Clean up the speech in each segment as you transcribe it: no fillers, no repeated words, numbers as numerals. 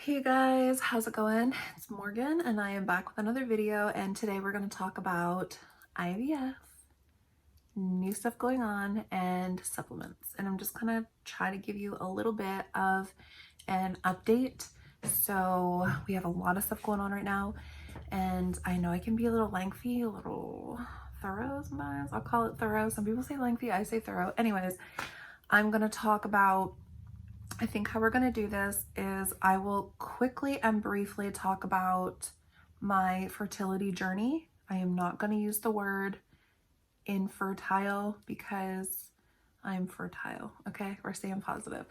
Hey guys, how's it going? It's Morgan and I am back with another video, and today we're going to talk about IVF, new stuff going on, and supplements. And I'm just going to try to give you a little bit of an update. So we have a lot of stuff going on right now, and I know I can be a little lengthy, a little thorough sometimes. I'll call it thorough. Some people say lengthy, I say thorough. Anyways, I'm going to talk about, I think how we're going to do this is I will quickly and briefly talk about my fertility journey. I am not going to use the word infertile because I'm fertile, okay? We're staying positive.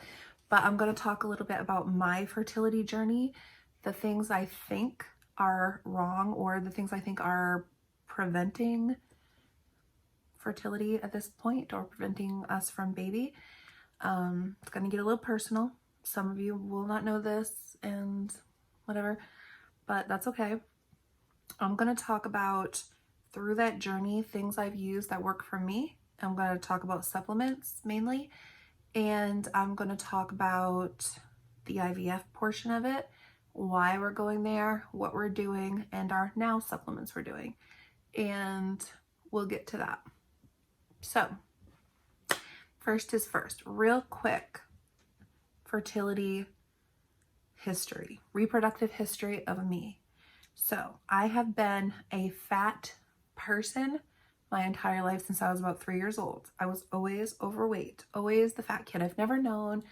But I'm going to talk a little bit about my fertility journey, the things I think are wrong or the things I think are preventing fertility at this point or preventing us from baby. It's gonna get a little personal. Some of you will not know this and whatever, but that's okay. I'm gonna talk about through that journey things I've used that work for me. I'm gonna talk about supplements mainly, and I'm gonna talk about the IVF portion of it, why we're going there, what we're doing, and our now supplements we're doing, and we'll get to that. So first is first, real quick, fertility history, reproductive history of me. So I have been a fat person my entire life since I was about 3 years old. I was always overweight, always the fat kid. I've never known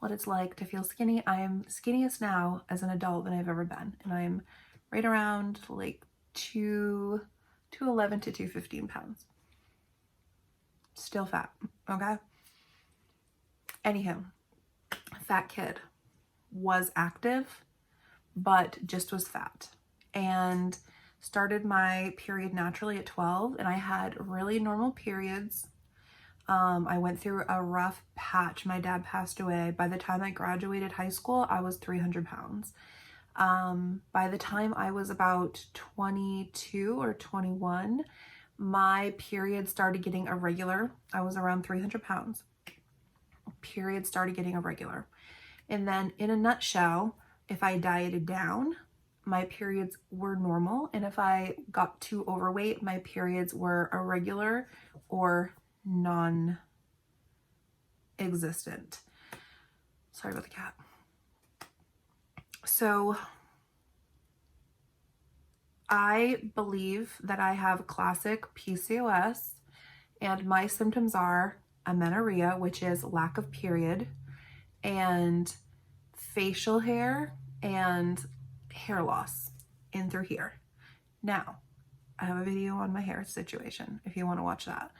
what it's like to feel skinny. I am skinniest now as an adult than I've ever been. And I'm right around like 211 to 215 pounds. Still fat, okay? Anywho, fat kid, was active, but just was fat, and started my period naturally at 12, and I had really normal periods. I went through a rough patch. My dad passed away. By the time I graduated high school, I was 300 pounds. By the time I was about 22 or 21, my period started getting irregular. I was around 300 pounds. Period started getting irregular. And then in a nutshell, if I dieted down, my periods were normal. And if I got too overweight, my periods were irregular or non-existent. Sorry about the cat. So I believe that I have classic PCOS, and my symptoms are amenorrhea, which is lack of period, and facial hair and hair loss in through here. Now, I have a video on my hair situation if you want to watch that.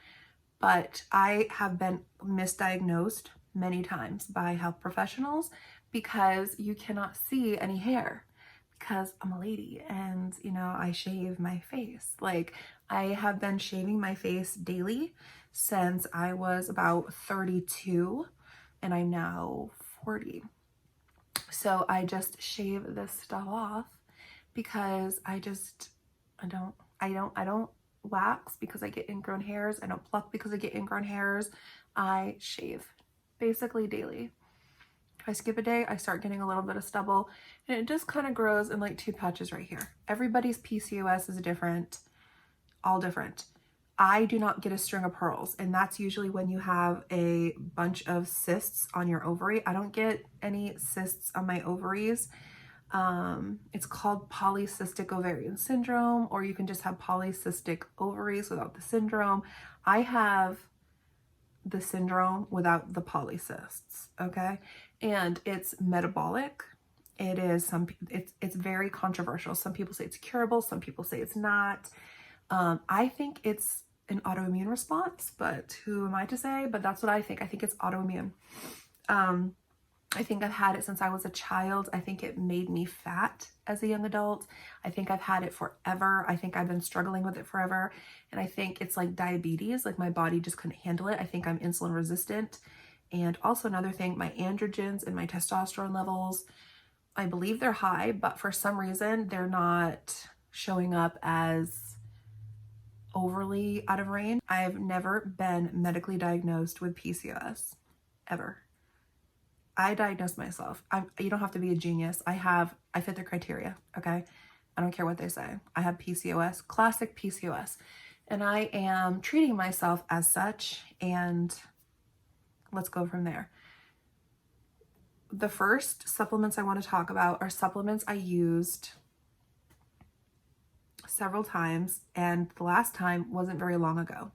But I have been misdiagnosed many times by health professionals because you cannot see any hair because I'm a lady and, you know, I shave my face. Like, I have been shaving my face daily since I was about 32 and I'm now 40. So I just shave this stuff off because I don't wax because I get ingrown hairs. I don't pluck because I get ingrown hairs. I shave basically daily. If I skip a day, I start getting a little bit of stubble, and it just kind of grows in like 2 patches right here. Everybody's PCOS is different, all different. I do not get a string of pearls, and that's usually when you have a bunch of cysts on your ovary. I don't get any cysts on my ovaries. It's called polycystic ovarian syndrome, or you can just have polycystic ovaries without the syndrome. I have the syndrome without the polycysts, okay? And it's metabolic. It is it's very controversial. Some people say it's curable, some people say it's not. I think it's an autoimmune response, but who am I to say? But that's what I think. I think it's autoimmune. I think I've had it since I was a child. I think it made me fat as a young adult. I think I've had it forever. I think I've been struggling with it forever. And I think it's like diabetes, like my body just couldn't handle it. I think I'm insulin resistant. And also another thing, my androgens and my testosterone levels, I believe they're high, but for some reason they're not showing up as overly out of range. I've never been medically diagnosed with PCOS, ever. I diagnosed myself. You don't have to be a genius. I fit the criteria, okay? I don't care what they say. I have PCOS, classic PCOS, and I am treating myself as such, and let's go from there. The first supplements I want to talk about are supplements I used several times, and the last time wasn't very long ago.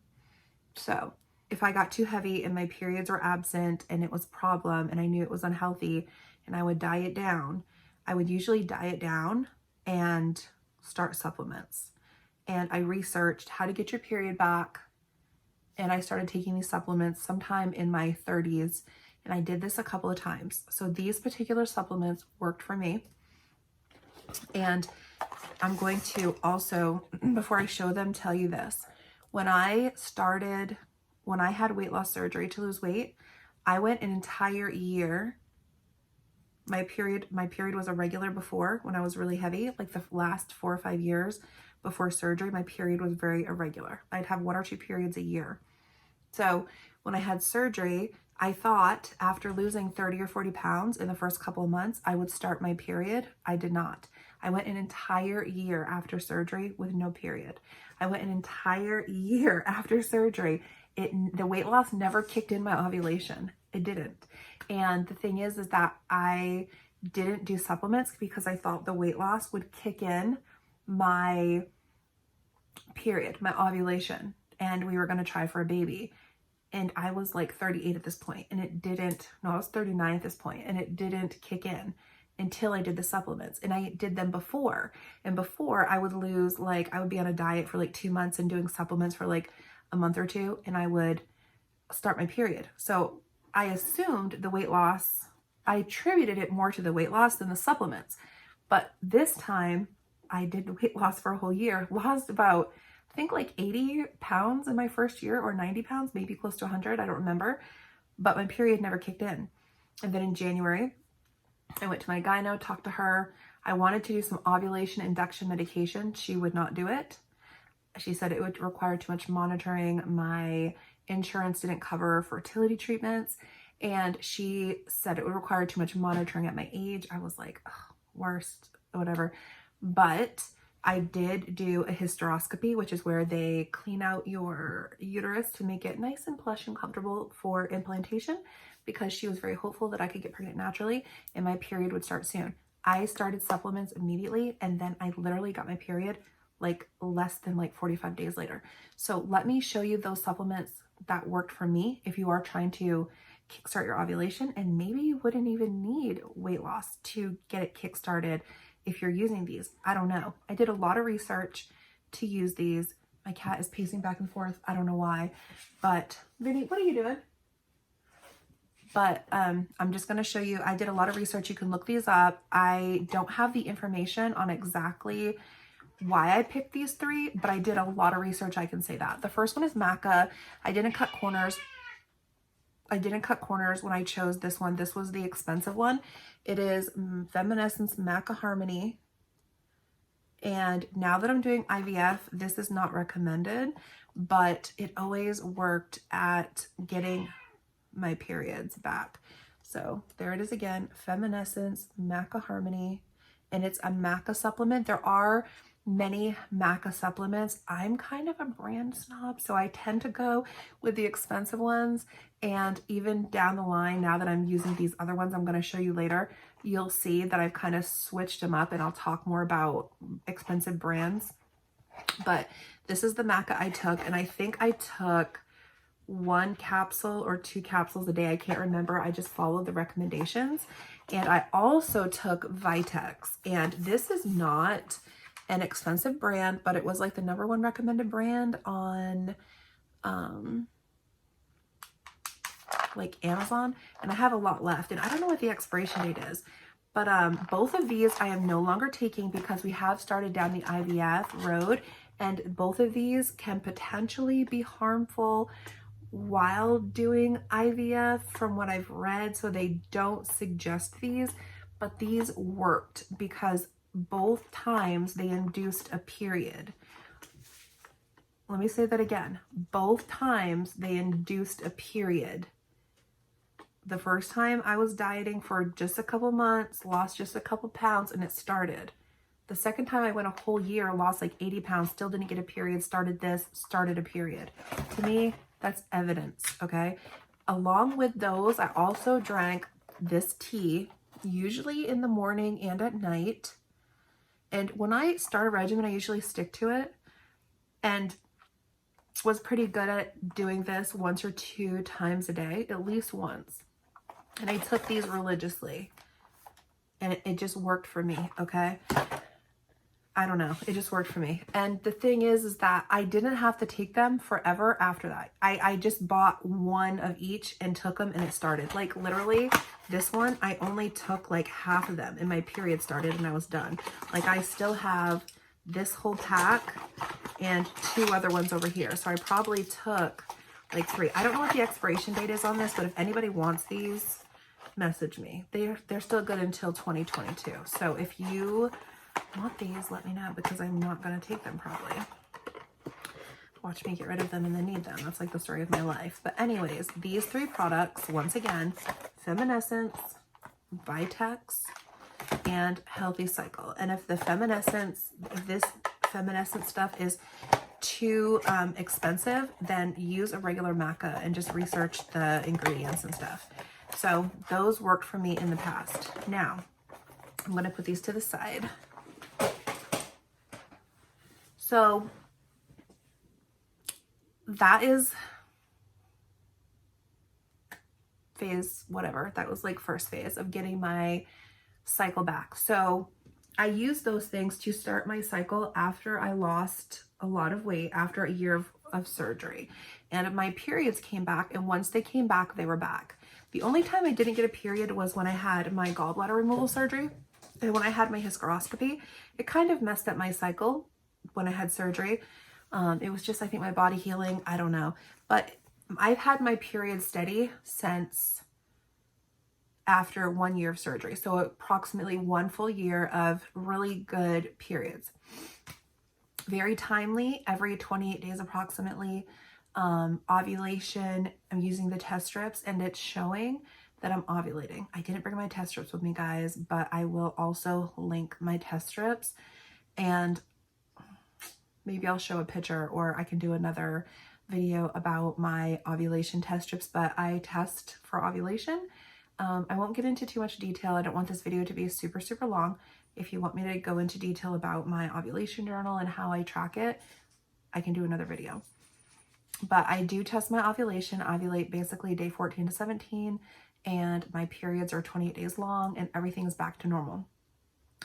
So if I got too heavy and my periods were absent and it was a problem and I knew it was unhealthy and I would diet down, I would usually diet down and start supplements. And I researched how to get your period back, and I started taking these supplements sometime in my 30s, and I did this a couple of times. So these particular supplements worked for me. And I'm going to also, before I show them, tell you this. When I had weight loss surgery to lose weight, I went an entire year. My period was irregular before, when I was really heavy, like the last 4 or 5 years before surgery, my period was very irregular. I'd have 1 or 2 periods a year. So when I had surgery, I thought after losing 30 or 40 pounds in the first couple of months, I would start my period. I did not. I went an entire year after surgery with no period. I went an entire year after surgery. The weight loss never kicked in my ovulation. It didn't. And the thing is that I didn't do supplements because I thought the weight loss would kick in my period, my ovulation, and we were going to try for a baby. And I was like 38 at this point, and it didn't, no, I was 39 at this point, and it didn't kick in until I did the supplements. And I did them before. And before, I would lose, like, I would be on a diet for like 2 months and doing supplements for like a month or two, and I would start my period. So I assumed the weight loss, I attributed it more to the weight loss than the supplements. But this time, I did weight loss for a whole year, lost about, I think like 80 pounds in my first year, or 90 pounds, maybe close to 100, I don't remember. But my period never kicked in. And then in January, I went to my gyno, talked to her. I wanted to do some ovulation induction medication. She would not do it. She said it would require too much monitoring. My insurance didn't cover fertility treatments. And she said it would require too much monitoring at my age. I was like, oh, worst, whatever. But I did do a hysteroscopy, which is where they clean out your uterus to make it nice and plush and comfortable for implantation, because she was very hopeful that I could get pregnant naturally and my period would start soon. I started supplements immediately, and then I literally got my period like less than like 45 days later. So let me show you those supplements that worked for me if you are trying to kickstart your ovulation, and maybe you wouldn't even need weight loss to get it kickstarted if you're using these. I don't know. I did a lot of research to use these. My cat is pacing back and forth. I don't know why, but Vinny, what are you doing? But I'm just going to show you, I did a lot of research. You can look these up. I don't have the information on exactly why I picked these 3, but I did a lot of research. I can say that. The first one is maca. I didn't cut corners. When I chose this one. This was the expensive one. It is Feminescence Maca Harmony. And now that I'm doing IVF, this is not recommended, but it always worked at getting my periods back. So there it is again, Feminescence Maca Harmony, and it's a maca supplement. There are many maca supplements. I'm kind of a brand snob, so I tend to go with the expensive ones. And even down the line, now that I'm using these other ones I'm going to show you later, you'll see that I've kind of switched them up, and I'll talk more about expensive brands. But this is the maca I took, and I think I took 1 capsule or 2 capsules a day. I can't remember. I just followed the recommendations. And I also took Vitex, and this is not an expensive brand, but it was like the #1 recommended brand on like Amazon, and I have a lot left, and I don't know what the expiration date is. But both of these I am no longer taking because we have started down the IVF road, and both of these can potentially be harmful while doing IVF from what I've read. So they don't suggest these, but these worked because both times they induced a period. Let me say that again. Both times they induced a period. The first time I was dieting for just a couple months, lost just a couple pounds, and it started. The second time I went a whole year, lost like 80 pounds, still didn't get a period, started this, started a period. To me, that's evidence, okay? Along with those, I also drank this tea, usually in the morning and at night. And when I start a regimen, I usually stick to it, and was pretty good at doing this 1 or 2 times a day, at least once. And I took these religiously, and it just worked for me, okay? I don't know, it just worked for me. And the thing is that I didn't have to take them forever after that. I just bought one of each and took them, and it started. Like literally this one, I only took like half of them and my period started and I was done. Like I still have this whole pack and 2 other ones over here. So I probably took like 3. I don't know what the expiration date is on this, but if anybody wants these, message me. They're still good until 2022. So if you want these, let me know, because I'm not going to take them probably. Watch me get rid of them and then need them. That's like the story of my life. But anyways, these 3 products, once again, Feminescence, Vitex, and Healthy Cycle. And if this Feminescence stuff is too expensive, then use a regular maca and just research the ingredients and stuff. So those worked for me in the past. Now, I'm going to put these to the side. So that is phase, whatever. That was like first phase of getting my cycle back. So I used those things to start my cycle after I lost a lot of weight after a year of surgery. And my periods came back, and once they came back, they were back. The only time I didn't get a period was when I had my gallbladder removal surgery. And when I had my hysteroscopy, it kind of messed up my cycle when I had surgery. It was just, I think, my body healing. I don't know. But I've had my period steady since after 1 year of surgery. So approximately 1 full year of really good periods. Very timely, every 28 days approximately. Ovulation, I'm using the test strips and it's showing that I'm ovulating. I didn't bring my test strips with me, guys, but I will also link my test strips, and maybe I'll show a picture, or I can do another video about my ovulation test strips, but I test for ovulation. I won't get into too much detail. I don't want this video to be super, super long. If you want me to go into detail about my ovulation journal and how I track it, I can do another video. But I do test my ovulation, ovulate basically day 14 to 17, and my periods are 28 days long, and everything is back to normal.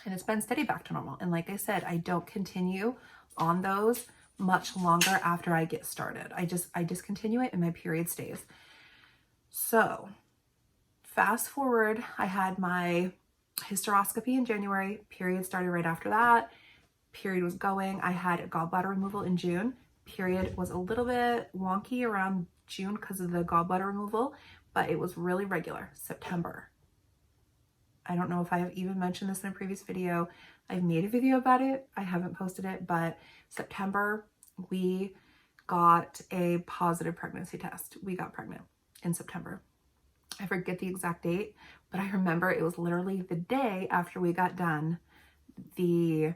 And it's been steady back to normal. And like I said, I don't continue on those much longer after I get started. I discontinue it and my period stays. So fast forward, I had my hysteroscopy in January, period started right after that. Period was going. I had a gallbladder removal in June. Period was a little bit wonky around June because of the gallbladder removal, but it was really regular. September. I don't know if I have even mentioned this in a previous video. I've made a video about it. I haven't posted it, but September, we got a positive pregnancy test. We got pregnant in September. I forget the exact date, but I remember it was literally the day after we got done the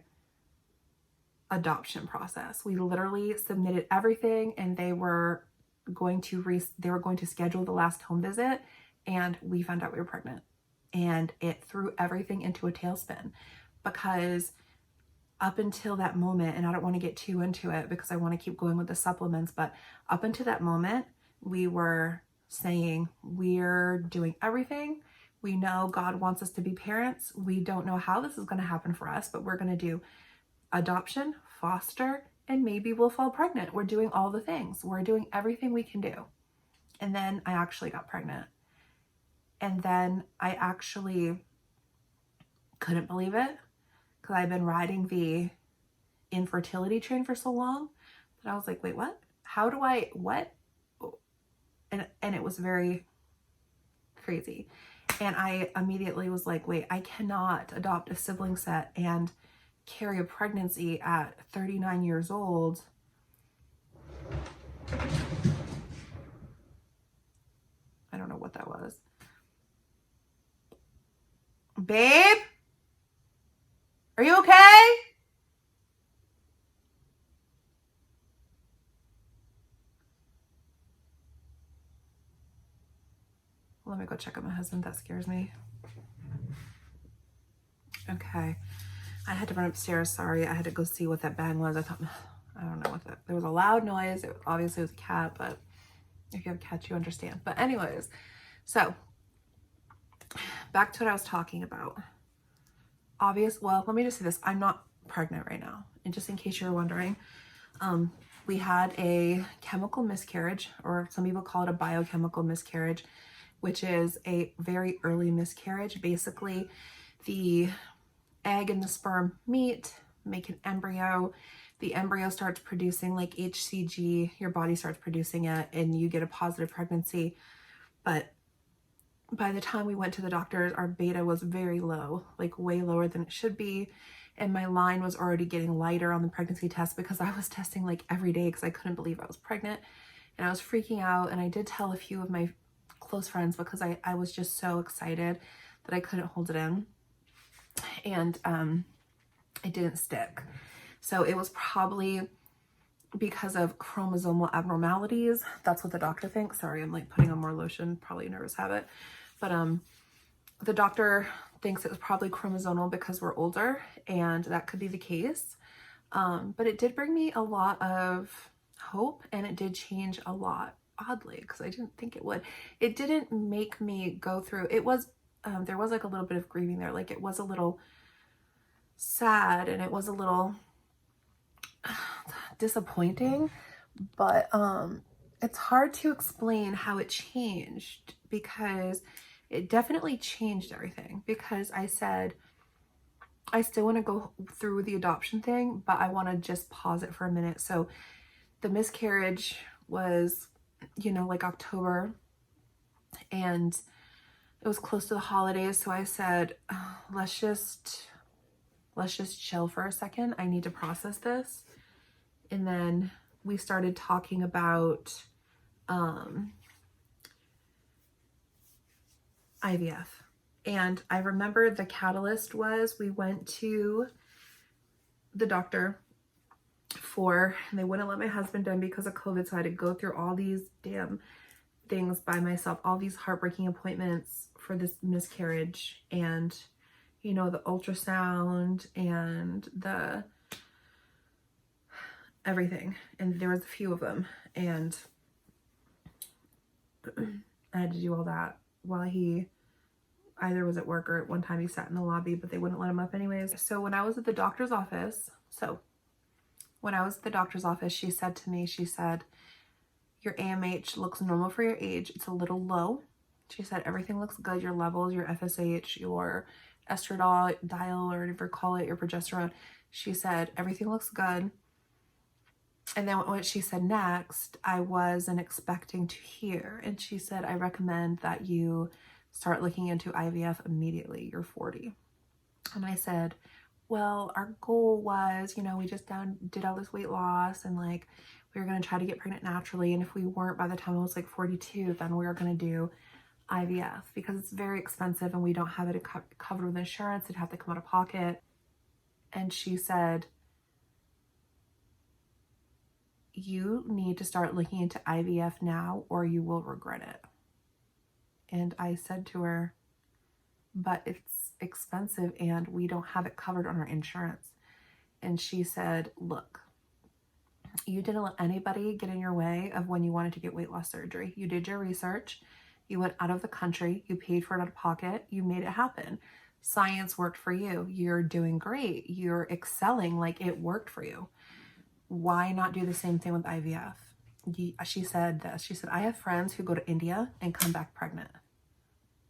adoption process. We literally submitted everything, and they were going to schedule the last home visit, and we found out we were pregnant. And it threw everything into a tailspin, because up until that moment, and I don't want to get too into it because I want to keep going with the supplements, but up until that moment, we were saying we're doing everything. We know God wants us to be parents. We don't know how this is going to happen for us, but we're going to do adoption, foster, and maybe we'll fall pregnant. We're doing all the things. We're doing everything we can do. And then I actually got pregnant. And then I actually couldn't believe it, because I've been riding the infertility train for so long that I was like, wait, what? How do I, what? And it was very crazy. And I immediately was like, wait, I cannot adopt a sibling set and carry a pregnancy at 39 years old. I don't know what that was, Babe? Are you okay? Let me go check on my husband. That scares me. Okay. I had to run upstairs. Sorry. I had to go see what that bang was. I thought, I don't know what that, there was a loud noise. It obviously was a cat, but if you have cats, you understand. But anyways, so back to what I was talking about. Well, let me just say this. I'm not pregnant right now. And just in case you're wondering, we had a chemical miscarriage, or some people call it a biochemical miscarriage, which is a very early miscarriage. Basically, the egg and the sperm meet, make an embryo. The embryo starts producing like HCG, your body starts producing it, and you get a positive pregnancy. But by the time we went to the doctors, our beta was very low, like way lower than it should be. And my line was already getting lighter on the pregnancy test because I was testing like every day because I couldn't believe I was pregnant. And I was freaking out. And I did tell a few of my close friends because I was just so excited that I couldn't hold it in. And it didn't stick. So it was probably because of chromosomal abnormalities. That's what the doctor thinks. Sorry, I'm like putting on more lotion, probably a nervous habit. But the doctor thinks it was probably chromosomal because we're older, and that could be the case. But it did bring me a lot of hope, and it did change a lot, oddly, because I didn't think it would. It didn't make me go through, it was, there was like a little bit of grieving there. Like it was a little sad and it was a little disappointing, but it's hard to explain how it changed, because it definitely changed everything. Because I said, I still want to go through the adoption thing, but I want to just pause it for a minute. So the miscarriage was, you know, like October, and it was close to the holidays. So I said, oh, let's just chill for a second. I need to process this. And then we started talking about IVF. And I remember the catalyst was we went to the doctor and they wouldn't let my husband in because of COVID. So I had to go through all these damn things by myself, all these heartbreaking appointments for this miscarriage, and, you know, the ultrasound and the everything. And there was a few of them, and I had to do all that while he either was at work, or at one time he sat in the lobby, but they wouldn't let him up anyways. So when I was at the doctor's office, she said to me, she said, your AMH looks normal for your age. It's a little low. She said, everything looks good. Your levels, your FSH, your estradiol, or whatever you call it, your progesterone. She said, everything looks good. And then what she said next, I wasn't expecting to hear. And she said, I recommend that you start looking into IVF immediately. You're 40. And I said, well, our goal was, you know, we just did all this weight loss, and like we were going to try to get pregnant naturally. And if we weren't by the time I was like 42, then we were going to do IVF, because it's very expensive and we don't have it covered with insurance. It'd have to come out of pocket. And she said, you need to start looking into IVF now or you will regret it. And I said to her, but it's expensive and we don't have it covered on our insurance. And she said, look, you didn't let anybody get in your way of when you wanted to get weight loss surgery. You did your research. You went out of the country. You paid for it out of pocket. You made it happen. Science worked for you. You're doing great. You're excelling. Like, it worked for you. Why not do the same thing with IVF? She said this. She said, I have friends who go to India and come back pregnant.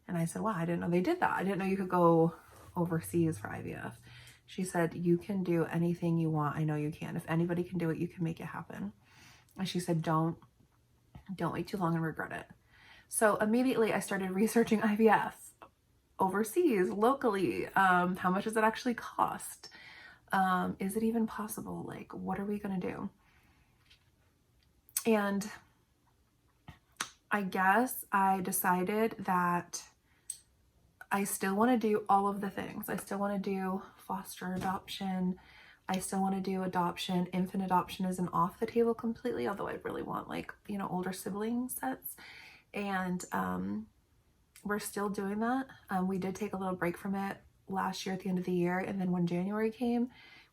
And I said, wow, I didn't know they did that. I didn't know you could go overseas for IVF. She said, you can do anything you want. I know you can. If anybody can do it, you can make it happen. And she said, don't wait too long and regret it. So immediately I started researching IVF overseas, locally. How much does it actually cost? Is it even possible? Like, what are we going to do? And I guess I decided that I still want to do all of the things. I still want to do foster adoption. I still want to do adoption. Infant adoption isn't off the table completely, although I really want, like, you know, older sibling sets. And we're still doing that. We did take a little break from it last year at the end of the year. And then when January came,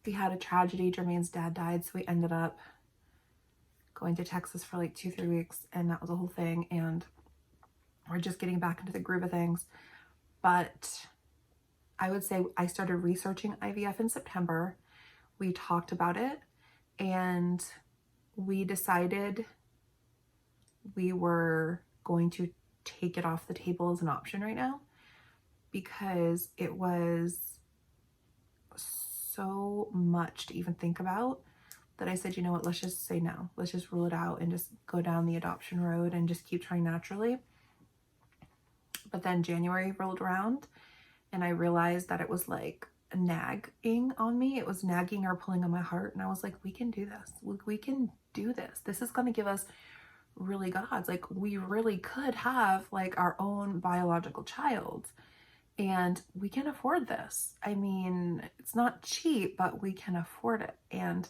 we had a tragedy. Jermaine's dad died. So we ended up going to Texas for like 2-3 weeks. And that was a whole thing. And we're just getting back into the groove of things. But I would say I started researching IVF in September. We talked about it and we decided we were going to take it off the table as an option right now because it was so much to even think about that I said, you know what, let's just say no. Let's just rule it out and just go down the adoption road and just keep trying naturally. But then January rolled around and I realized that it was like nagging on me. It was nagging or pulling on my heart. And I was like, we can do this. We can do this. This is going to give us really good odds. Like, we really could have like our own biological child and we can afford this. I mean, it's not cheap, but we can afford it. And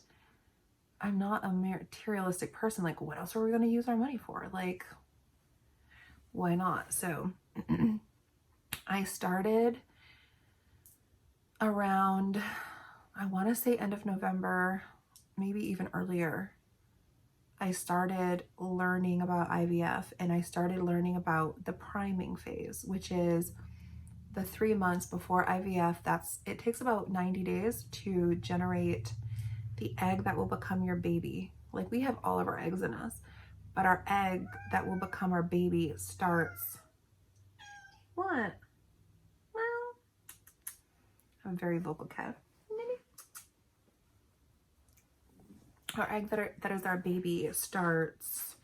I'm not a materialistic person. Like, what else are we going to use our money for? Like, why not? So I started around, I want to say end of November, maybe even earlier. I started learning about IVF and I started learning about the priming phase, which is the 3 months before IVF. It takes about 90 days to generate the egg that will become your baby. Like, we have all of our eggs in us, but our egg that will become our baby starts, what? Well, I'm a very vocal cat. Our egg that is our baby starts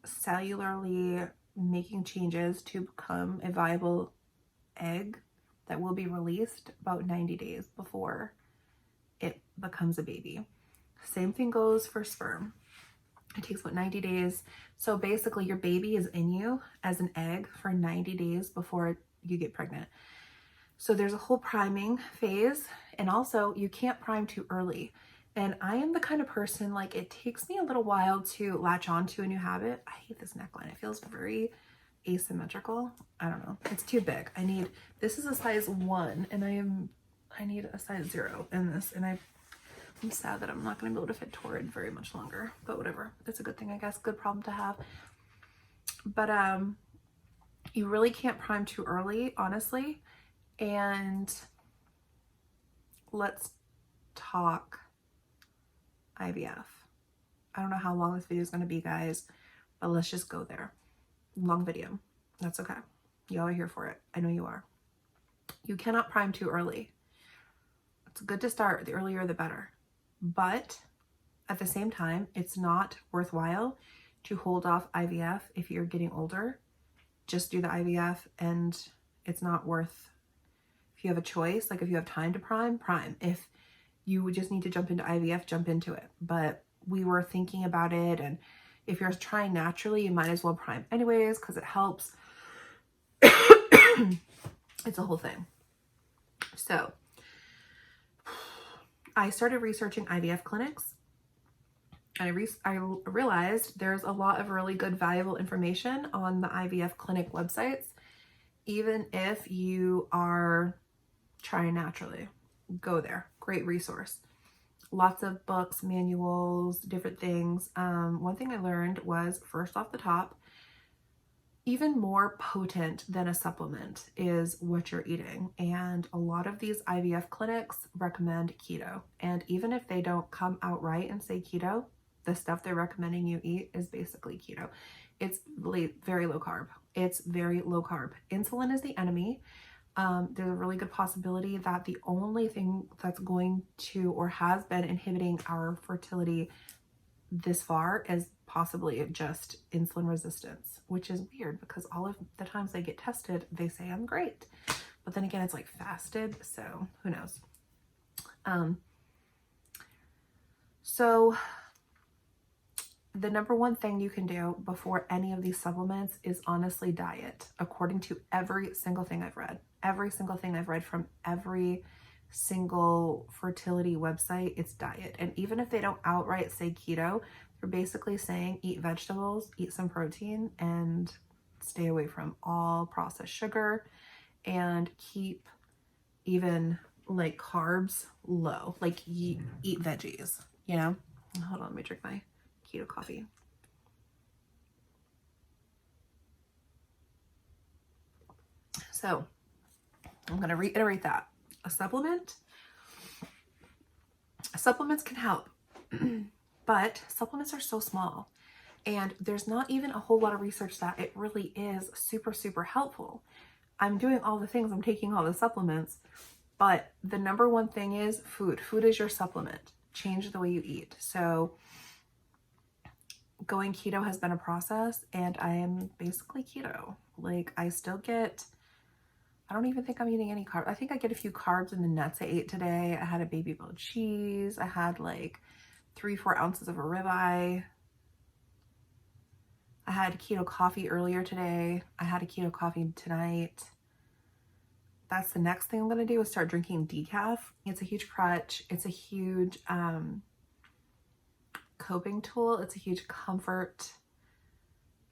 cellularly making changes to become a viable egg that will be released about 90 days before it becomes a baby. Same thing goes for sperm. It takes about 90 days. So basically your baby is in you as an egg for 90 days before you get pregnant. So there's a whole priming phase, and also you can't prime too early. And I am the kind of person, like, it takes me a little while to latch on to a new habit. I hate this neckline. It feels very asymmetrical. I don't know. It's too big. This is a size 1 and I need a size 0 in this. And I'm sad that I'm not going to be able to fit Torrid very much longer, but whatever. It's a good thing, I guess. Good problem to have. But you really can't prime too early, honestly. And let's talk IVF. I don't know how long this video is going to be, guys, but let's just go there. Long video. That's okay. Y'all are here for it. I know you are. You cannot prime too early. It's good to start. The earlier, the better. But at the same time, it's not worthwhile to hold off IVF if you're getting older. Just do the IVF, and it's not worth. If you have a choice, like if you have time to prime. If you would just need to jump into IVF, jump into it. But we were thinking about it, and if you're trying naturally, you might as well prime anyways because it helps. It's a whole thing. So I started researching IVF clinics, and I realized there's a lot of really good, valuable information on the IVF clinic websites, even if you are trying naturally. Go there. Great resource. Lots of books, manuals, different things. One thing I learned was, first off the top, even more potent than a supplement is what you're eating. And a lot of these IVF clinics recommend keto. And even if they don't come outright and say keto, the stuff they're recommending you eat is basically keto. It's very low carb. It's very low carb. Insulin is the enemy. There's a really good possibility that the only thing that's going to or has been inhibiting our fertility this far is possibly just insulin resistance, which is weird because all of the times they get tested, they say I'm great. But then again, it's like fasted, so who knows? So the number one thing you can do before any of these supplements is honestly diet, according to every single thing I've read. Every single thing I've read from every single fertility website, it's diet. And even if they don't outright say keto, they're basically saying eat vegetables, eat some protein, and stay away from all processed sugar, and keep even like carbs low, like eat veggies, you know? Hold on, let me drink my keto coffee. So I'm going to reiterate that supplements can help, but supplements are so small, and there's not even a whole lot of research that it really is super, super helpful. I'm doing all the things, I'm taking all the supplements, but the number one thing is food. Food is your supplement. Change the way you eat. So going keto has been a process, and I am basically keto. Like, I still get, I don't even think I'm eating any carbs. I think I get a few carbs in the nuts I ate today. I had a baby blue cheese. I had like 3-4 ounces of a ribeye. I had keto coffee earlier today. I had a keto coffee tonight. That's the next thing I'm going to do, is start drinking decaf. It's a huge crutch. It's a huge coping tool. It's a huge comfort.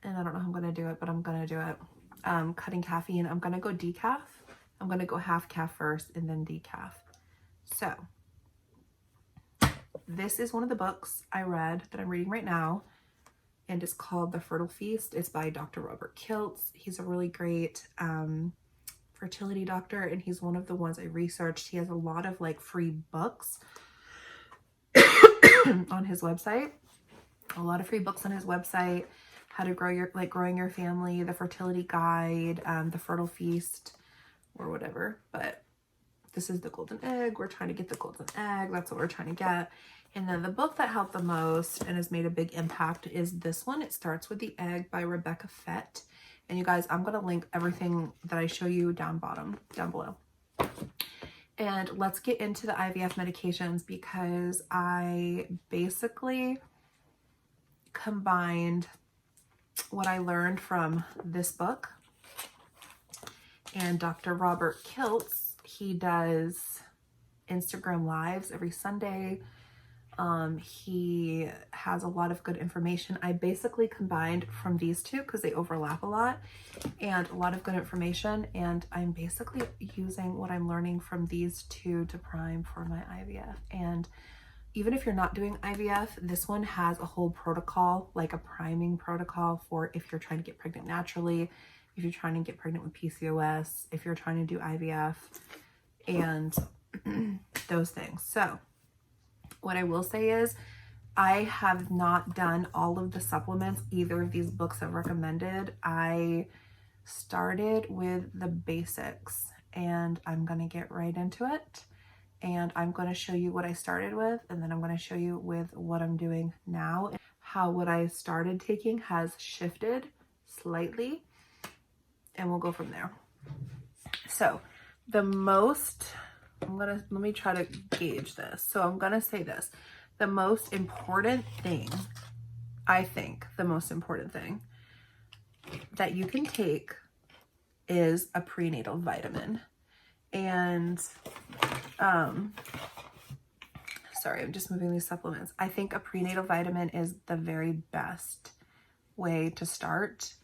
And I don't know how I'm going to do it, but I'm going to do it. Cutting caffeine. I'm going to go decaf. I'm going to go half calf first and then decaf. So this is one of the books I read that I'm reading right now, and it's called The Fertile Feast. It's by Dr. Robert Kiltz. He's a really great fertility doctor, and he's one of the ones I researched. He has a lot of like free books on his website. A lot of free books on his website. How to grow your, like growing your family, the fertility guide, the fertile feast, or whatever. But this is the golden egg. We're trying to get the golden egg. That's what we're trying to get. And then the book that helped the most and has made a big impact is this one. It Starts with the Egg by Rebecca Fett. And you guys, I'm going to link everything that I show you down below. And let's get into the IVF medications, because I basically combined what I learned from this book and Dr. Robert Kiltz. He does Instagram lives every Sunday. He has a lot of good information. I basically combined from these two because they overlap a lot, and a lot of good information. And I'm basically using what I'm learning from these two to prime for my IVF. And even if you're not doing IVF, this one has a whole protocol, like a priming protocol for if you're trying to get pregnant naturally, if you're trying to get pregnant with PCOS, if you're trying to do IVF, and those things. So what I will say is I have not done all of the supplements either of these books have recommended. I started with the basics, and I'm going to get right into it. And I'm going to show you what I started with, and then I'm going to show you with what I'm doing now, how what I started taking has shifted slightly, and we'll go from there. So let me try to gauge this. So I'm going to say this. The most important thing, I think the most important thing that you can take is a prenatal vitamin. And, sorry, I'm just moving these supplements. I think a prenatal vitamin is the very best way to start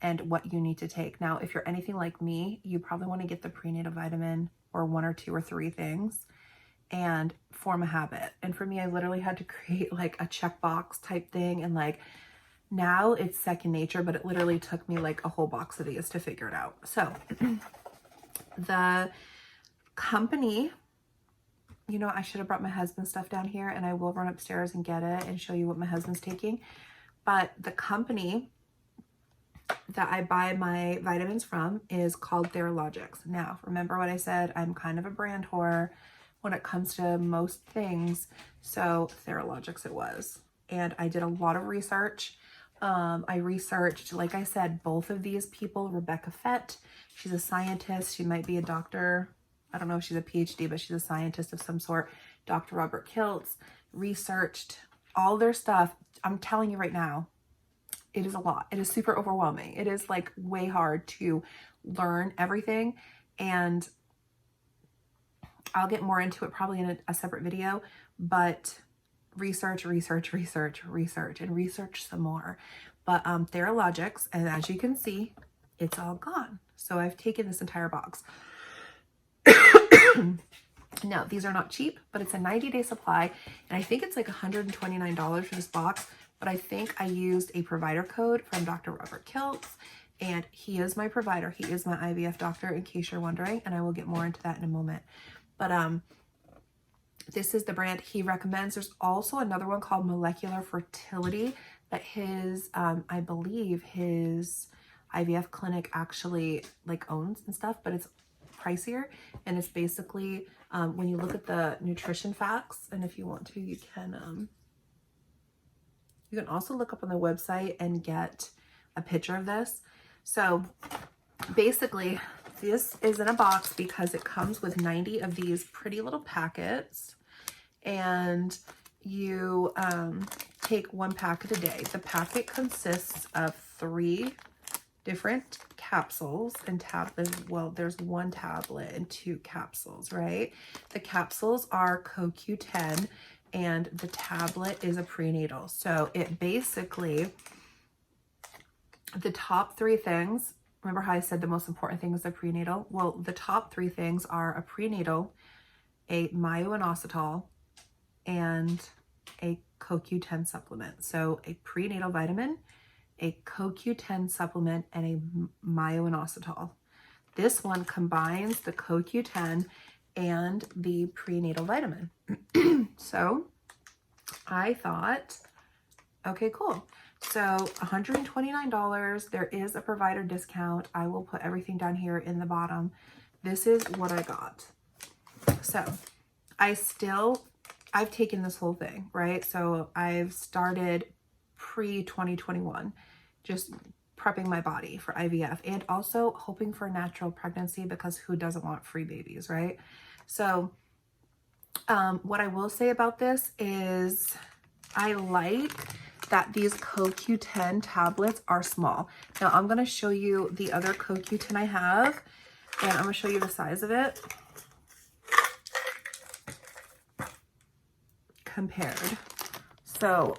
and what you need to take. Now, if you're anything like me, you probably want to get the prenatal vitamin or 1 or 2 or 3 things and form a habit. And for me, I literally had to create like a checkbox type thing. And like now it's second nature, but it literally took me like a whole box of these to figure it out. So the company, you know, I should have brought my husband's stuff down here, and I will run upstairs and get it and show you what my husband's taking. But the company that I buy my vitamins from is called Theralogix. Now, remember what I said, I'm kind of a brand whore when it comes to most things. So Theralogix it was. And I did a lot of research. I researched, like I said, both of these people. Rebecca Fett, she's a scientist. She might be a doctor. I don't know if she's a PhD, but she's a scientist of some sort. Dr. Robert Kiltz researched all their stuff, I'm telling you right now, it is a lot. It is super overwhelming. It is like way hard to learn everything. And I'll get more into it probably in a separate video, but research, research, research, research, and research some more. But Theralogix, and as you can see, it's all gone. So I've taken this entire box. No, these are not cheap, but it's a 90-day supply, and I think it's like $129 for this box, but I think I used a provider code from Dr. Robert Kiltz, and he is my provider. He is my IVF doctor, in case you're wondering, and I will get more into that in a moment. But this is the brand he recommends. There's also another one called Molecular Fertility that his, I believe his IVF clinic actually like owns and stuff, but it's pricier, and it's basically when you look at the nutrition facts, and if you want to, you can also look up on the website and get a picture of this. So basically this is in a box because it comes with 90 of these pretty little packets, and you take one packet a day. The packet consists of 3 different capsules and well, there's 1 tablet and 2 capsules, right? The capsules are CoQ10 and the tablet is a prenatal. So it basically, the top 3 things, remember how I said the most important thing is the prenatal? Well, the top 3 things are a prenatal, a myo-inositol, and a CoQ10 supplement. So a prenatal vitamin, a CoQ10 supplement, and a myo-inositol. This one combines the CoQ10 and the prenatal vitamin. So I thought, okay, cool. So $129. There is a provider discount. I will put everything down here in the bottom. This is what I got. So I've taken this whole thing, right? So I've started pre-2021, just prepping my body for IVF and also hoping for a natural pregnancy, because who doesn't want free babies, right? So what I will say about this is I like that these CoQ10 tablets are small. Now I'm going to show you the other CoQ10 I have, and I'm going to show you the size of it compared. So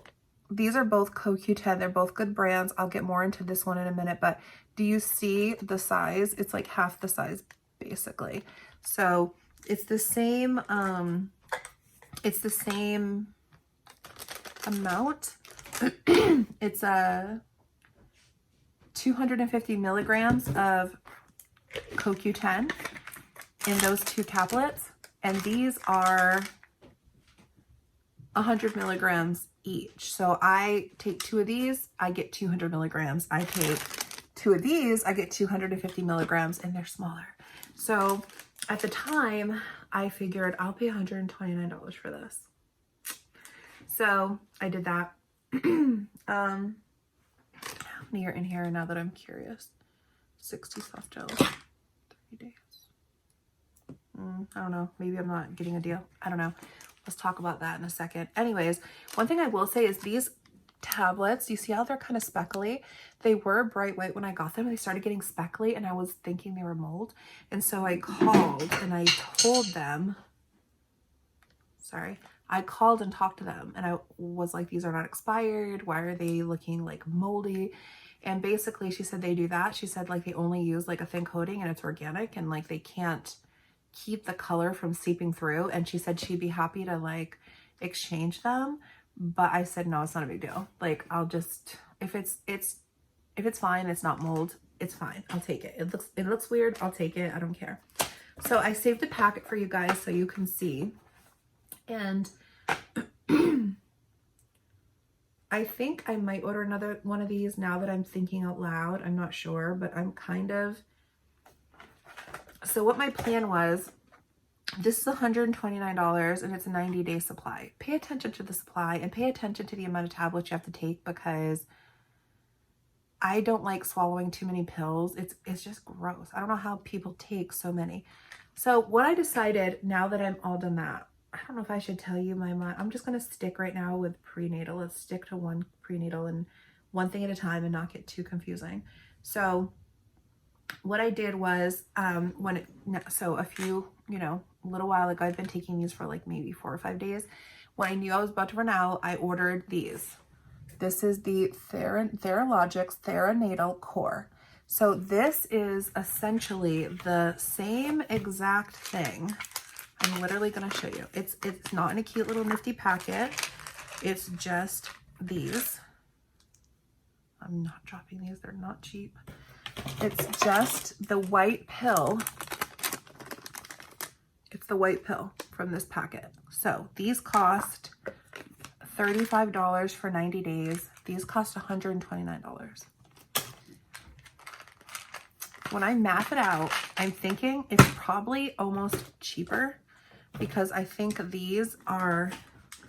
these are both CoQ10. They're both good brands. I'll get more into this one in a minute, but do you see the size? It's like half the size basically. So it's the same amount. It's a 250 milligrams of CoQ10 in those 2 tablets, and these are 100 milligrams each. So I take 2 of these, I get 200 milligrams. I take 2 of these, I get 250 milligrams, and they're smaller. So at the time, I figured I'll pay $129 for this. So I did that. How many are in here now that I'm curious? 60 soft gels, 30 days. I don't know. Maybe I'm not getting a deal. I don't know. Let's talk about that in a second. Anyways, one thing I will say is these tablets, you see how they're kind of speckly? They were bright white when I got them. They started getting speckly and I was thinking they were mold. And so I called and I told them, I called and talked to them and I was like, these are not expired. Why are they looking like moldy? And basically she said they do that. She said like they only use like a thin coating and it's organic, and like they can't keep the color from seeping through. And she said she'd be happy to like exchange them, but I said no, it's not a big deal. Like I'll just, if it's fine, it's not mold, it's fine, I'll take it. It looks weird, I'll take it, I don't care. So I saved the packet for you guys so you can see. And I think I might order another one of these now that I'm thinking out loud. I'm not sure, but I'm kind of, so what my plan was, this is $129 and it's a 90-day supply. Pay attention to the supply and pay attention to the amount of tablets you have to take, because I don't like swallowing too many pills. It's just gross. I don't know how people take so many. So what I decided, now that I'm all done that, I don't know if I should tell you my mind. I'm just going to stick right now with prenatal. Let's stick to one prenatal and one thing at a time and not get too confusing. So what I did was, so a few, a little while ago, I've been taking these for like maybe 4 or 5 days. When I knew I was about to run out, I ordered these. This is the Theralogix Theranatal Core. So this is essentially the same exact thing. I'm literally going to show you. It's not in a cute little nifty packet. It's just these. I'm not dropping these. They're not cheap. It's just the white pill. It's the white pill from this packet. So these cost $35 for 90 days. These cost $129. When I math it out, I'm thinking it's probably almost cheaper because I think these are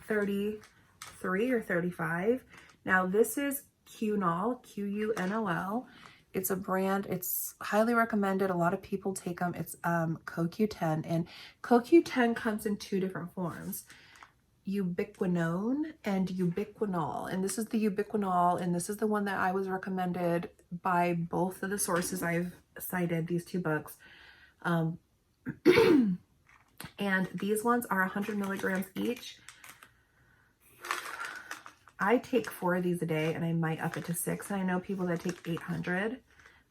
33 or 35. Now this is Qunol, Qunol. It's a brand, it's highly recommended. A lot of people take them. It's CoQ10, and CoQ10 comes in 2 different forms, ubiquinone and ubiquinol. And this is the ubiquinol, and this is the one that I was recommended by both of the sources I've cited, these 2 books. And these ones are 100 milligrams each. I take 4 of these a day, and I might up it to 6. And I know people that take 800.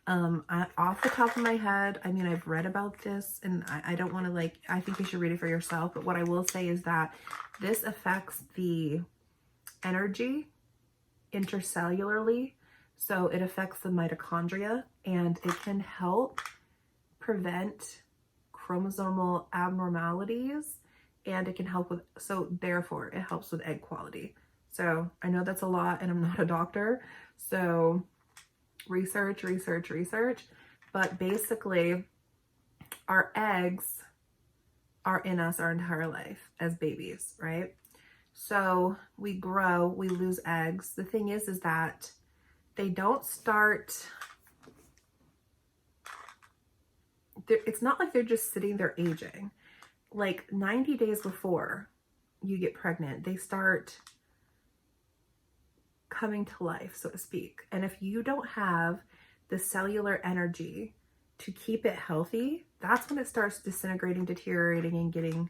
Off the top of my head, I mean, I've read about this, and I don't want to I think you should read it for yourself. But what I will say is that this affects the energy intercellularly. So it affects the mitochondria, and it can help prevent chromosomal abnormalities, and it can help with, so therefore it helps with egg quality. So I know that's a lot, and I'm not a doctor, so research, but basically our eggs are in us our entire life as babies, right? So we grow, we lose eggs. The thing is that they don't start, it's not like they're just sitting there aging. Like 90 days before you get pregnant, they start coming to life, so to speak. And if you don't have the cellular energy to keep it healthy, that's when it starts disintegrating, deteriorating, and getting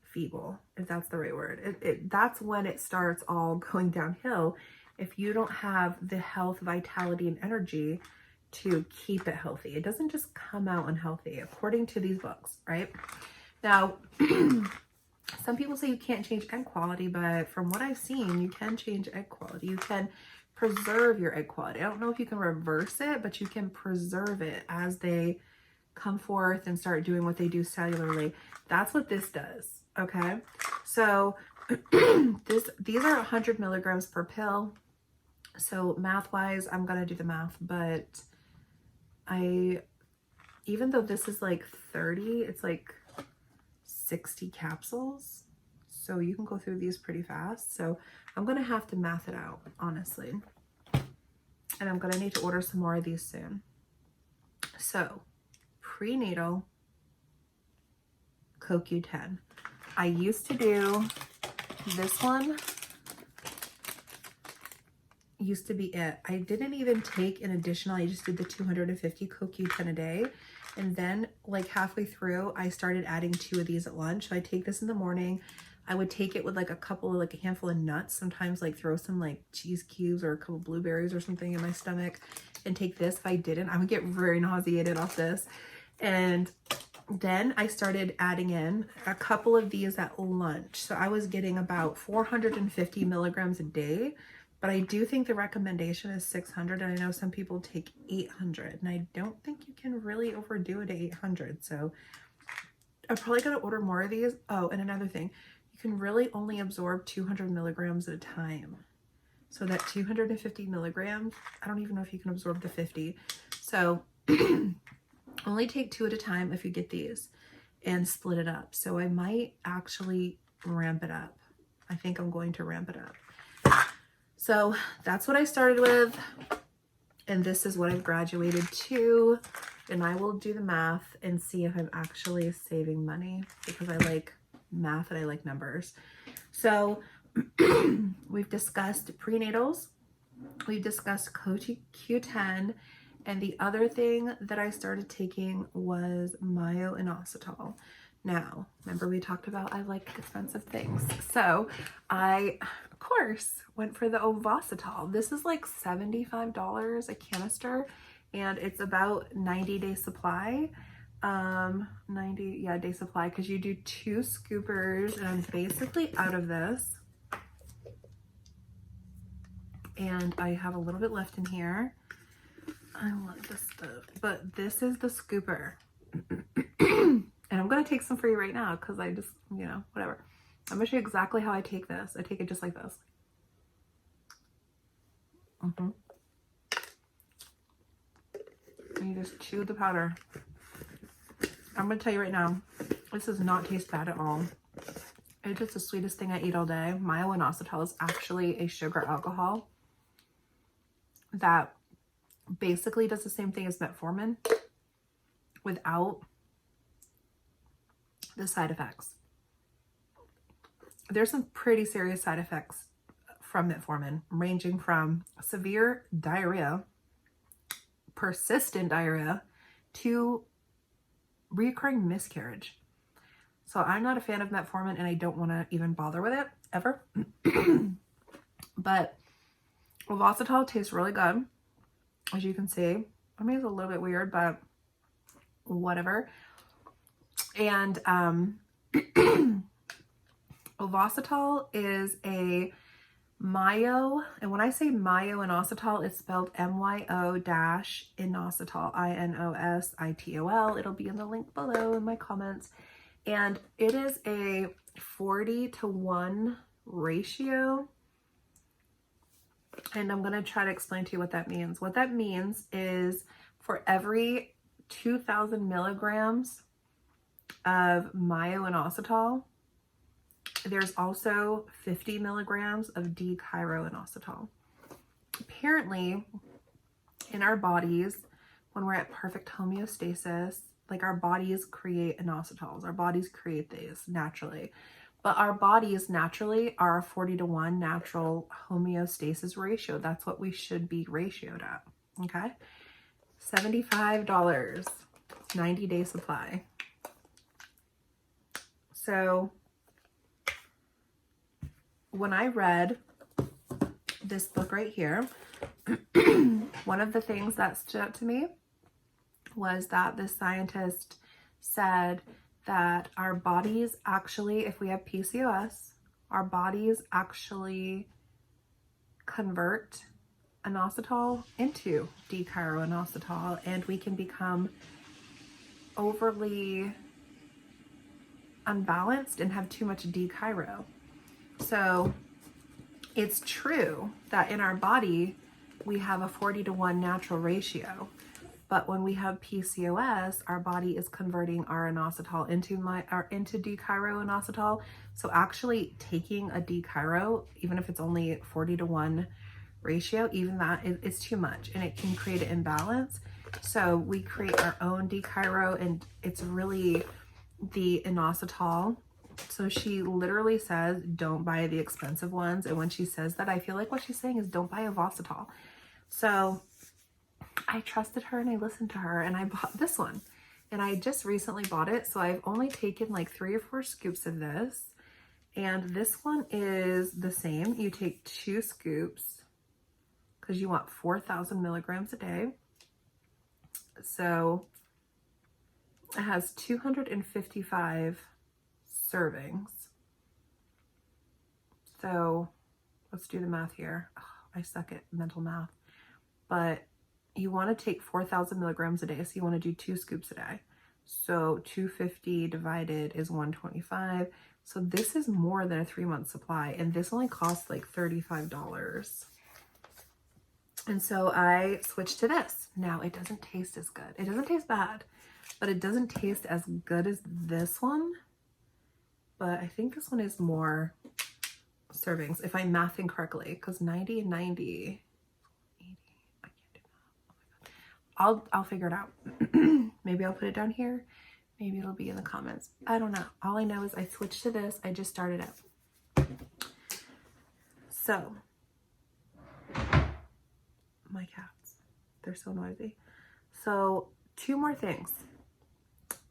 feeble, if that's the right word. That's when it starts all going downhill, if you don't have the health, vitality, and energy to keep it healthy. It doesn't just come out unhealthy, according to these books, right? Now, some people say you can't change egg quality, but from what I've seen, you can change egg quality. You can preserve your egg quality. I don't know if you can reverse it, but you can preserve it as they come forth and start doing what they do cellularly. That's what this does, okay? So these are 100 milligrams per pill. So math-wise, I'm going to do the math, but even though this is like 30, it's like 60 capsules, so you can go through these pretty fast. So I'm gonna have to math it out, honestly, and I'm gonna need to order some more of these soon. So prenatal CoQ10, I used to do this one, used to be it. I didn't even take an additional, I just did the 250 CoQ10 a day. And then like halfway through, I started adding 2 of these at lunch. So I take this in the morning. I would take it with like a handful of nuts. Sometimes like throw some like cheese cubes or a couple blueberries or something in my stomach and take this. If I didn't, I would get very nauseated off this. And then I started adding in a couple of these at lunch. So I was getting about 450 milligrams a day. But I do think the recommendation is 600, and I know some people take 800, and I don't think you can really overdo it at 800. So I'm probably going to order more of these. Oh, and another thing, you can really only absorb 200 milligrams at a time. So that 250 milligrams, I don't even know if you can absorb the 50. So only take 2 at a time if you get these and split it up. So I might actually ramp it up. I think I'm going to ramp it up. So that's what I started with, and this is what I've graduated to, and I will do the math and see if I'm actually saving money, because I like math and I like numbers. So we've discussed prenatals, we've discussed CoQ10, and the other thing that I started taking was inositol. Now, remember we talked about I like expensive things. So I, of course, went for the Ovasitol. This is like $75 a canister, and it's about 90-day supply. 90 day supply, because you do 2 scoopers, and I'm basically out of this. And I have a little bit left in here. I love this stuff, but this is the scooper. And I'm going to take some for you right now because I just, you know, whatever. I'm going to show you exactly how I take this. I take it just like this. And you just chew the powder. I'm going to tell you right now, this does not taste bad at all. It's just the sweetest thing I eat all day. Inositol is actually a sugar alcohol that basically does the same thing as metformin without the side effects. There's some pretty serious side effects from metformin, ranging from severe diarrhea, persistent diarrhea, to recurring miscarriage. So I'm not a fan of metformin, and I don't want to even bother with it ever. But Ovasitol tastes really good, as you can see. I mean, it's a little bit weird, but whatever. And Ovasitol is a myo, and when I say inositol, it's spelled MYO-inositol, INOSITOL. It'll be in the link below in my comments. And it is a 40-to-1 ratio. And I'm going to try to explain to you what that means. What that means is for every 2,000 milligrams of inositol, there's also 50 milligrams of D-chiroinositol. Apparently, in our bodies, when we're at perfect homeostasis, like our bodies create inositols. Our bodies create these naturally. But our bodies naturally are a 40-to-1 natural homeostasis ratio. That's what we should be ratioed at, okay? $75, 90-day supply. So when I read this book right here, one of the things that stood out to me was that the scientist said that our bodies actually, if we have PCOS, our bodies actually convert inositol into D-chiroinositol, and we can become overly unbalanced and have too much D-chiro. So it's true that in our body, we have a 40-to-1 natural ratio. But when we have PCOS, our body is converting our inositol into D-chiroinositol. So actually taking a D-chiro, even if it's only 40-to-1 ratio, even that is too much, and it can create an imbalance. So we create our own D-chiro, and it's really the inositol. So she literally says, don't buy the expensive ones. And when she says that, I feel like what she's saying is don't buy Ovasitol. So I trusted her and I listened to her, and I bought this one, and I just recently bought it. So I've only taken like 3 or 4 scoops of this, and this one is the same. You take 2 scoops because you want 4,000 milligrams a day. So it has 255 servings. So let's do the math here. Oh, I suck at mental math, but you want to take 4,000 milligrams a day. So you want to do 2 scoops a day. So 250 divided is 125. So this is more than a 3-month supply, and this only costs like $35. And so I switched to this. Now it doesn't taste as good. It doesn't taste bad, but it doesn't taste as good as this one. But I think this one is more servings, if I'm mathing correctly, because 90 and 90, 80, I can't do that. Oh my God. I'll figure it out. Maybe I'll put it down here. Maybe it'll be in the comments. I don't know. All I know is I switched to this. I just started it. So, my cats, they're so noisy. So, 2 more things.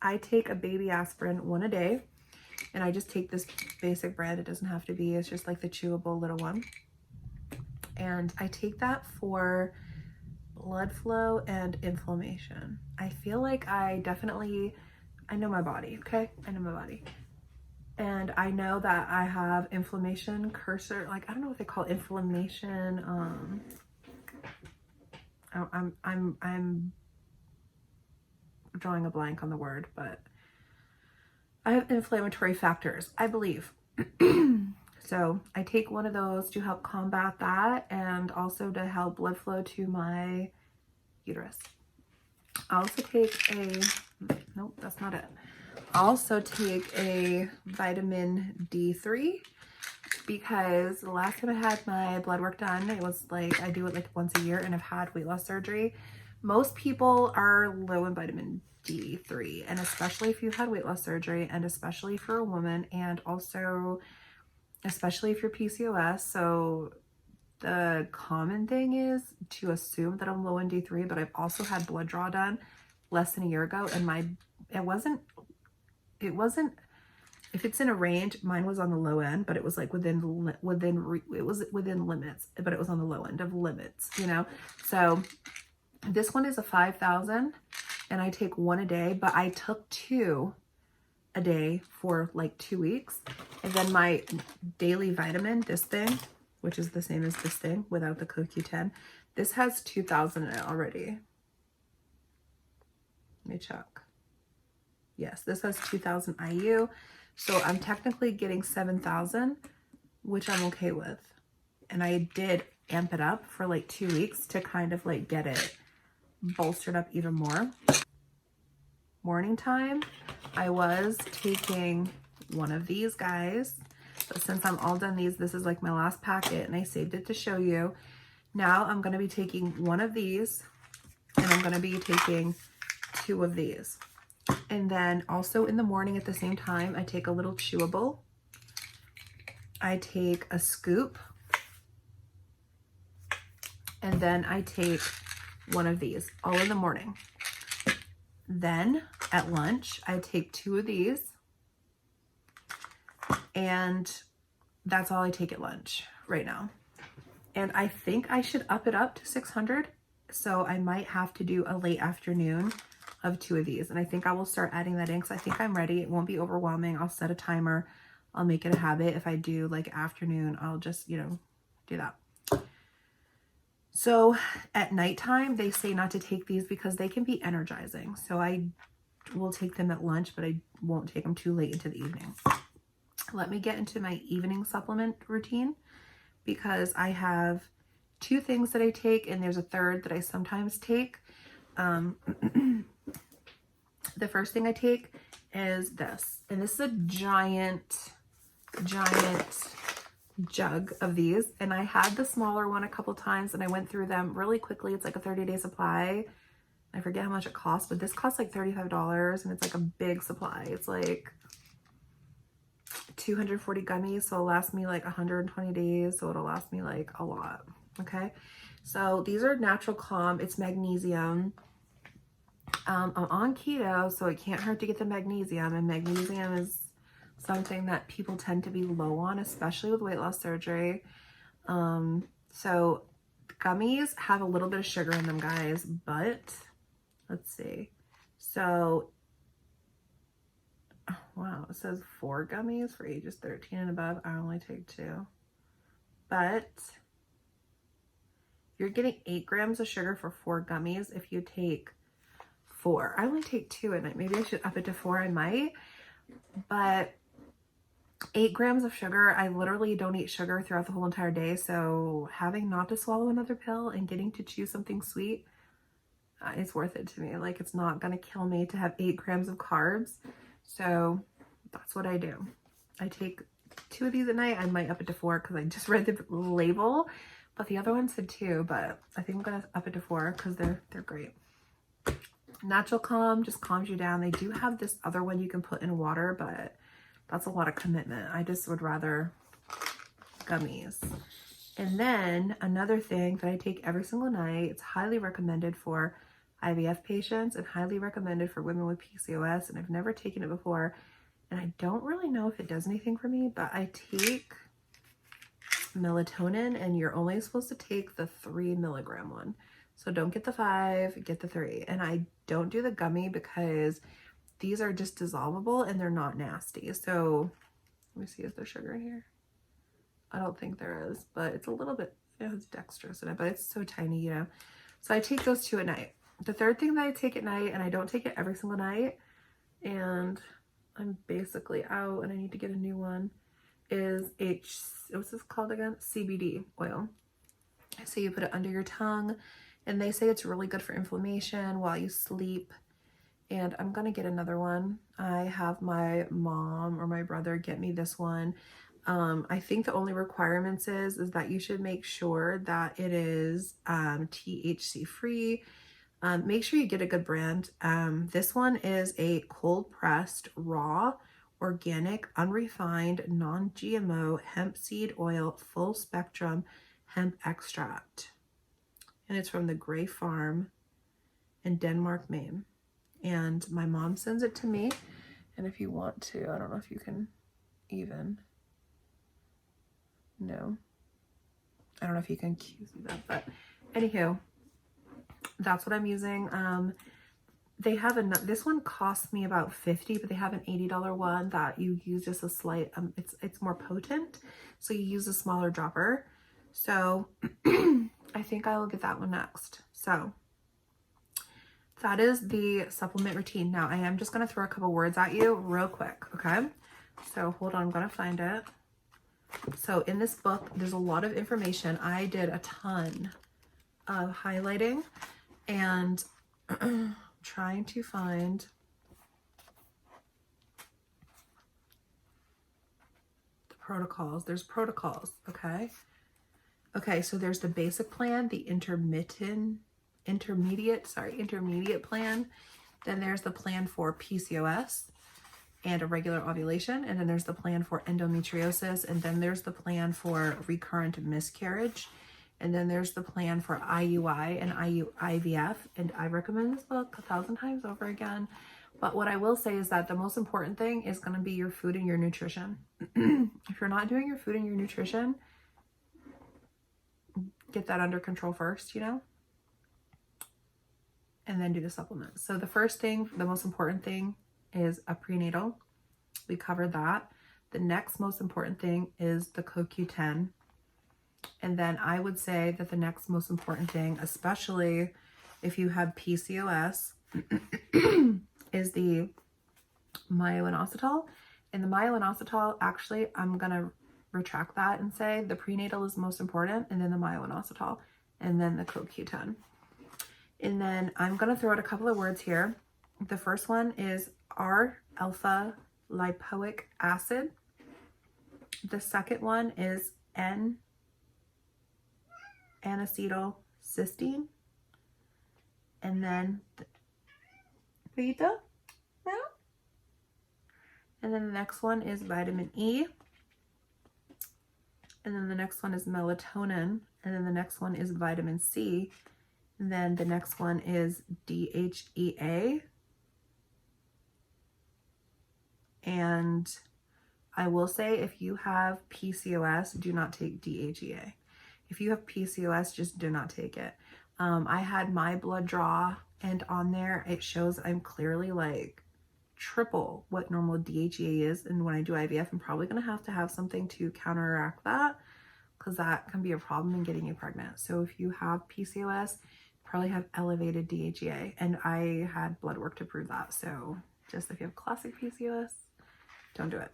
I take a baby aspirin 1 a day, and I just take this basic brand. It doesn't have to be, it's just like the chewable little one. And I take that for blood flow and inflammation. I feel like I know my body, okay? I know my body. And I know that I have inflammation cursor, like, I don't know what they call it, inflammation. I'm drawing a blank on the word, but I have inflammatory factors, I believe. So I take one of those to help combat that and also to help blood flow to my uterus. I also take nope, that's not it. I also take a vitamin D3 because the last time I had my blood work done, it was like, I do it like once a year, and I've had weight loss surgery. Most people are low in vitamin D3, and especially if you've had weight loss surgery, and especially for a woman, and also especially if you're PCOS. So the common thing is to assume that I'm low in D3, but I've also had blood draw done less than a year ago, and it wasn't, if it's in a range, mine was on the low end, but it was like within limits, but it was on the low end of limits, you know? So this one is a 5,000, and I take 1 a day, but I took 2 a day for like 2 weeks. And then my daily vitamin, this thing, which is the same as this thing without the CoQ10, this has 2,000 in it already. Let me check. Yes, this has 2,000 IU. So I'm technically getting 7,000, which I'm okay with. And I did amp it up for like 2 weeks to kind of like get it bolstered up even more. Morning time, I was taking one of these guys, but since I'm all done these, this is like my last packet, and I saved it to show you. Now I'm going to be taking one of these, and I'm going to be taking 2 of these. And then also in the morning at the same time, I take a little chewable. I take a scoop. And then I take one of these, all in the morning. Then at lunch, I take 2 of these. And that's all I take at lunch right now. And I think I should up it up to 600. So I might have to do a late afternoon of 2 of these. And I think I will start adding that in because I think I'm ready. It won't be overwhelming. I'll set a timer. I'll make it a habit. If I do like afternoon, I'll just, you know, do that. So at nighttime, they say not to take these because they can be energizing. So I will take them at lunch, but I won't take them too late into the evening. Let me get into my evening supplement routine because I have 2 things that I take, and there's a third that I sometimes take. The first thing I take is this, and this is a giant jug of these, and I had the smaller one a couple times, and I went through them really quickly. It's like a 30-day supply. I forget how much it costs, but this costs like $35, and it's like a big supply. It's like 240 gummies, so it'll last me like 120 days, so it'll last me like a lot. Okay, so these are natural calm. It's magnesium. I'm on keto, so it can't hurt to get the magnesium, and magnesium is something that people tend to be low on, especially with weight loss surgery. So gummies have a little bit of sugar in them, guys, but let's see. So, wow, it says 4 gummies for ages 13 and above. I only take 2, but you're getting 8 grams of sugar for 4 gummies if you take 4. I only take 2 at night. Maybe I should up it to 4. I might, but 8 grams of sugar. I literally don't eat sugar throughout the whole entire day. So having not to swallow another pill and getting to chew something sweet, it's worth it to me. Like, it's not going to kill me to have 8 grams of carbs. So that's what I do. I take 2 of these at night. I might up it to 4 because I just read the label, but the other one said 2, but I think I'm going to up it to 4 because they're great. Natural Calm just calms you down. They do have this other one you can put in water, but that's a lot of commitment. I just would rather gummies. And then another thing that I take every single night, it's highly recommended for IVF patients and highly recommended for women with PCOS, and I've never taken it before, and I don't really know if it does anything for me, but I take melatonin, and you're only supposed to take the 3 milligram one. So don't get the 5, get the 3. And I don't do the gummy because these are just dissolvable and they're not nasty. So let me see, is there sugar in here? I don't think there is, but it's a little bit, it has dextrose in it, but it's so tiny, you know. So I take those 2 at night. The third thing that I take at night, and I don't take it every single night, and I'm basically out and I need to get a new one, is what's this called again? CBD oil. So you put it under your tongue, and they say it's really good for inflammation while you sleep. And I'm gonna get another one. I have my mom or my brother get me this one. I think the only requirements is that you should make sure that it is THC free. Make sure you get a good brand. This one is a cold pressed, raw, organic, unrefined, non-GMO hemp seed oil, full spectrum hemp extract. And it's from the Gray Farm in Denmark, Maine. And my mom sends it to me. And if you want to, I don't know if you can even, no, I don't know if you can see that, but anywho, that's what I'm using. They have this one costs me about $50, but they have an $80 one that you use just a slight, it's more potent. So you use a smaller dropper. So I think I will get that one next. So that is the supplement routine. Now I am just going to throw a couple words at you real quick. Okay. So hold on, I'm going to find it. So in this book, there's a lot of information. I did a ton of highlighting and trying to find the protocols. There's protocols. Okay. Okay. So there's the basic plan, the intermediate plan. Then there's the plan for PCOS and irregular ovulation. And then there's the plan for endometriosis. And then there's the plan for recurrent miscarriage. And then there's the plan for IUI and IVF. And I recommend this book 1,000 times over again. But what I will say is that the most important thing is going to be your food and your nutrition. If you're not doing your food and your nutrition, get that under control first, you know? And then do the supplements. So the first thing, the most important thing is a prenatal. We covered that. The next most important thing is the CoQ10. And then I would say that the next most important thing, especially if you have PCOS, is the myo-inositol. And the myo-inositol, actually, I'm going to retract that and say the prenatal is most important, and then the myo-inositol, and then the CoQ10. And then I'm going to throw out a couple of words here. The first one is R-alpha lipoic acid. The second one is N-acetylcysteine. And then beta. And then the next one is vitamin E. And then the next one is melatonin. And then the next one is vitamin C. And then the next one is DHEA. And I will say, if you have PCOS, do not take DHEA. If you have PCOS, just do not take it. I had my blood draw, and on there it shows I'm clearly like triple what normal DHEA is. And when I do IVF, I'm probably going to have something to counteract that, because that can be a problem in getting you pregnant. So if you have PCOS, probably have elevated DHEA, and I had blood work to prove that. So just if you have classic PCOS, don't do it.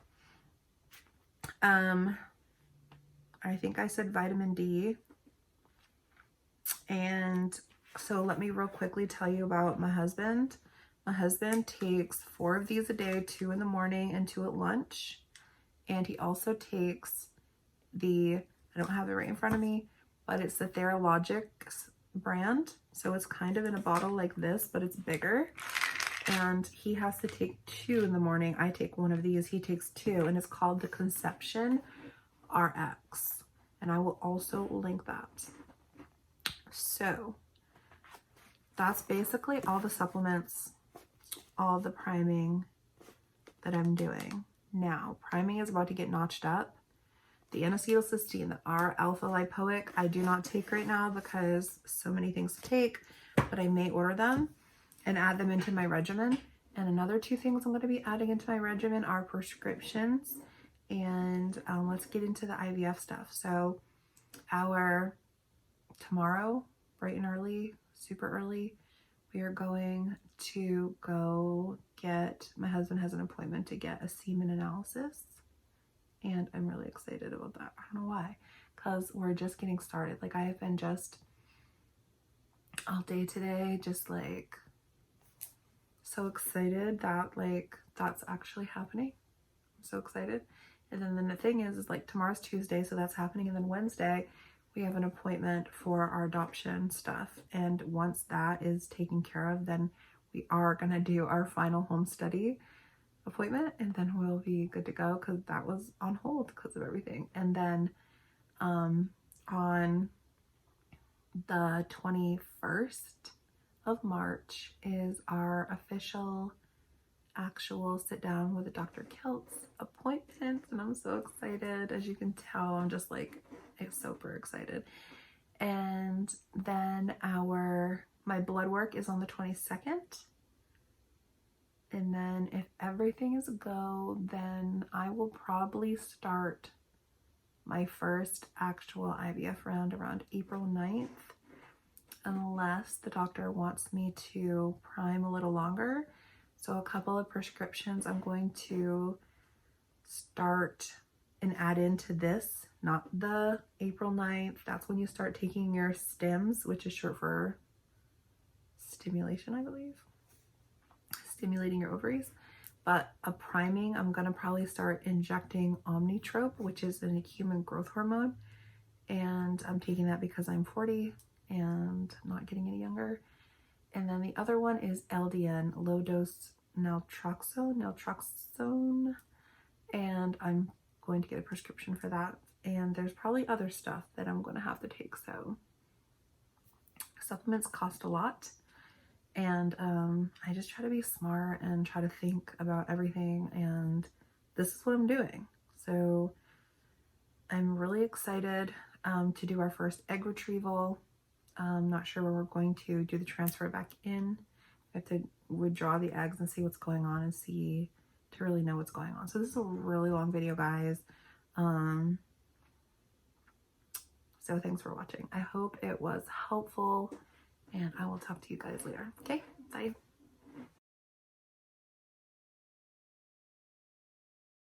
I think I said vitamin D. And so let me real quickly tell you about my husband. My husband takes 4 of these a day, 2 in the morning and 2 at lunch. And he also takes I don't have it right in front of me, but it's the Theralogix brand. So it's kind of in a bottle like this, but it's bigger. And he has to take 2 in the morning. I take one of these, he takes 2, and it's called the Conception RX. And I will also link that. So that's basically all the supplements, all the priming that I'm doing. Now, priming is about to get notched up. The N-acetylcysteine, the R-alpha lipoic, I do not take right now because so many things to take, but I may order them and add them into my regimen. And another 2 things I'm going to be adding into my regimen are prescriptions. And let's get into the IVF stuff. So tomorrow, bright and early, super early, we are going to go my husband has an appointment to get a semen analysis. And I'm really excited about that. I don't know why, because we're just getting started. Like, I have been just all day today, just like so excited that like that's actually happening. I'm so excited. And then the thing is like tomorrow's Tuesday, so that's happening. And then Wednesday, we have an appointment for our adoption stuff. And once that is taken care of, then we are going to do our final home study appointment, and then we'll be good to go because that was on hold because of everything. And then on the 21st of March is our official actual sit down with Dr. Kelt's appointment, and I'm so excited. As you can tell, I'm just like super excited. And then my blood work is on the 22nd. And then if everything is a go, then I will probably start my first actual IVF round around April 9th, unless the doctor wants me to prime a little longer. So a couple of prescriptions I'm going to start and add into this, not the April 9th. That's when you start taking your stims, which is short for stimulation, I believe. Stimulating your ovaries. But a priming, I'm going to probably start injecting Omnitrope, which is a human growth hormone. And I'm taking that because I'm 40 and not getting any younger. And then the other one is LDN, low dose naltrexone. And I'm going to get a prescription for that. And there's probably other stuff that I'm going to have to take. So supplements cost a lot. And I just try to be smart and try to think about everything, and this is what I'm doing. So I'm really excited to do our first egg retrieval. I'm not sure where we're going to do the transfer back in. We have to withdraw the eggs and see what's going on and see to really know what's going on. So this is a really long video, guys. So thanks for watching. I hope it was helpful, and I will talk to you guys later. Okay, bye.